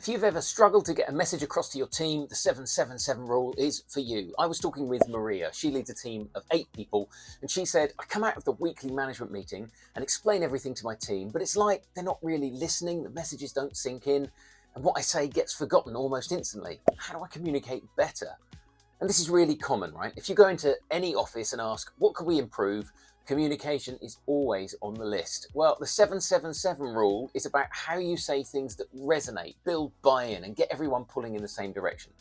If you've ever struggled to get a message across to your team, the 777 rule is for you. I was talking with Maria. She leads a team of 8 people, and she said, I come out of the weekly management meeting and explain everything to my team, but it's like they're not really listening, the messages don't sink in, and what I say gets forgotten almost instantly. How do I communicate better? And this is really common, right? If you go into any office and ask, what can we improve? Communication is always on the list. Well, the 777 rule is about how you say things that resonate, build buy-in, and get everyone pulling in the same direction.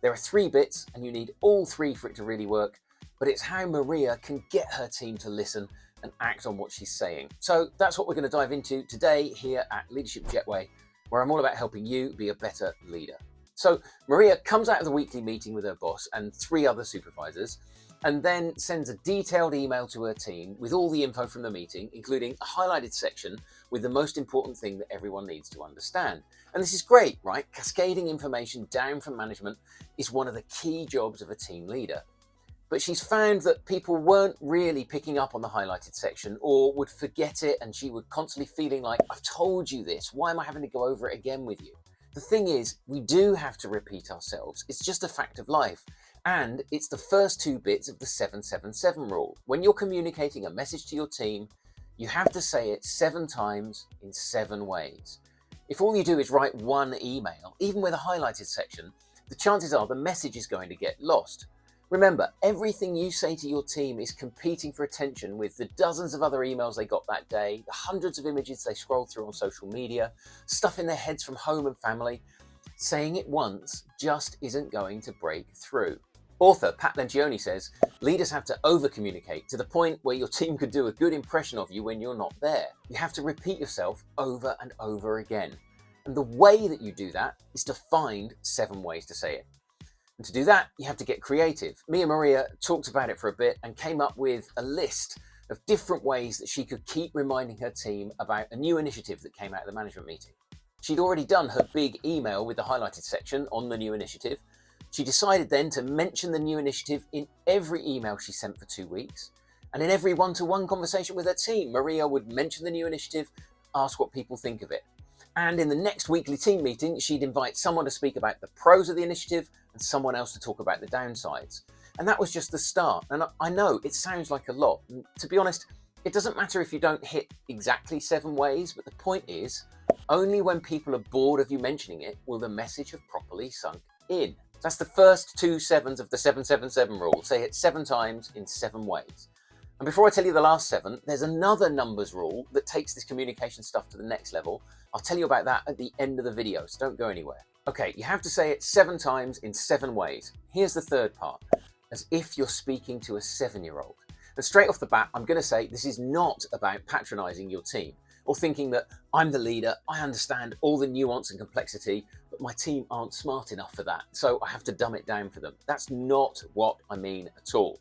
There are 3 bits, and you need all 3 for it to really work, but it's how Maria can get her team to listen and act on what she's saying. So that's what we're going to dive into today here at Leadership Jetway, where I'm all about helping you be a better leader. So Maria comes out of the weekly meeting with her boss and 3 other supervisors, and then sends a detailed email to her team with all the info from the meeting, including a highlighted section with the most important thing that everyone needs to understand. And this is great, right? Cascading information down from management is one of the key jobs of a team leader. But she's found that people weren't really picking up on the highlighted section or would forget it, and she would constantly feeling like, I've told you this, why am I having to go over it again with you? The thing is, we do have to repeat ourselves. It's just a fact of life. And it's the first 2 bits of the 777 rule. When you're communicating a message to your team, you have to say it 7 times in 7 ways. If all you do is write one email, even with a highlighted section, the chances are the message is going to get lost. Remember, everything you say to your team is competing for attention with the dozens of other emails they got that day, the hundreds of images they scrolled through on social media, stuff in their heads from home and family. Saying it once just isn't going to break through. Author Pat Lencioni says, leaders have to over-communicate to the point where your team could do a good impression of you when you're not there. You have to repeat yourself over and over again. And the way that you do that is to find 7 ways to say it. And to do that, you have to get creative. Me and Maria talked about it for a bit and came up with a list of different ways that she could keep reminding her team about a new initiative that came out of the management meeting. She'd already done her big email with the highlighted section on the new initiative. She decided then to mention the new initiative in every email she sent for 2 weeks. And in every one-to-one conversation with her team, Maria would mention the new initiative, ask what people think of it. And in the next weekly team meeting, she'd invite someone to speak about the pros of the initiative and someone else to talk about the downsides. And that was just the start. And I know it sounds like a lot. And to be honest, it doesn't matter if you don't hit exactly 7 ways, but the point is, only when people are bored of you mentioning it will the message have properly sunk in. That's the first 2 sevens of the 777 rule. Say it 7 times in 7 ways. And before I tell you the last 7, there's another numbers rule that takes this communication stuff to the next level. I'll tell you about that at the end of the video, so don't go anywhere. Okay, you have to say it 7 times in 7 ways. Here's the third part, as if you're speaking to a 7-year-old. And straight off the bat, I'm going to say this is not about patronizing your team or thinking that I'm the leader, I understand all the nuance and complexity, but my team aren't smart enough for that, so I have to dumb it down for them. That's not what I mean at all.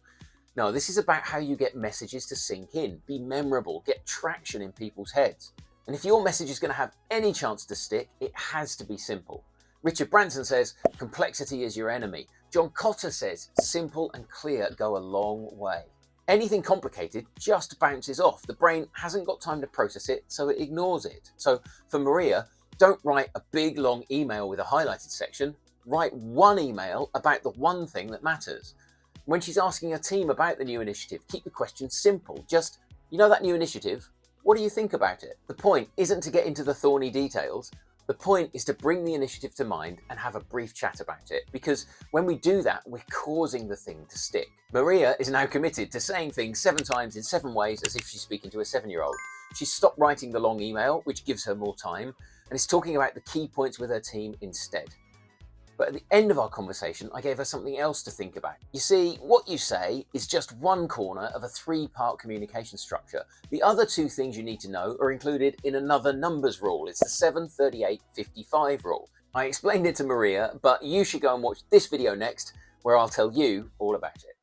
No, this is about how you get messages to sink in, be memorable, get traction in people's heads. And if your message is going to have any chance to stick, it has to be simple. Richard Branson says, complexity is your enemy. John Cotter says, simple and clear go a long way. Anything complicated just bounces off. The brain hasn't got time to process it, so it ignores it. So for Maria, don't write a big long email with a highlighted section. Write one email about the one thing that matters. When she's asking her team about the new initiative, keep the question simple. Just, you know that new initiative? What do you think about it? The point isn't to get into the thorny details. The point is to bring the initiative to mind and have a brief chat about it, because when we do that, we're causing the thing to stick. Maria is now committed to saying things 7 times in 7 ways as if she's speaking to a 7-year-old. She's stopped writing the long email, which gives her more time, and is talking about the key points with her team instead. But at the end of our conversation, I gave her something else to think about. You see, what you say is just one corner of a 3-part communication structure. The other 2 things you need to know are included in another numbers rule. It's the 7-38-55 rule. I explained it to Maria, but you should go and watch this video next, where I'll tell you all about it.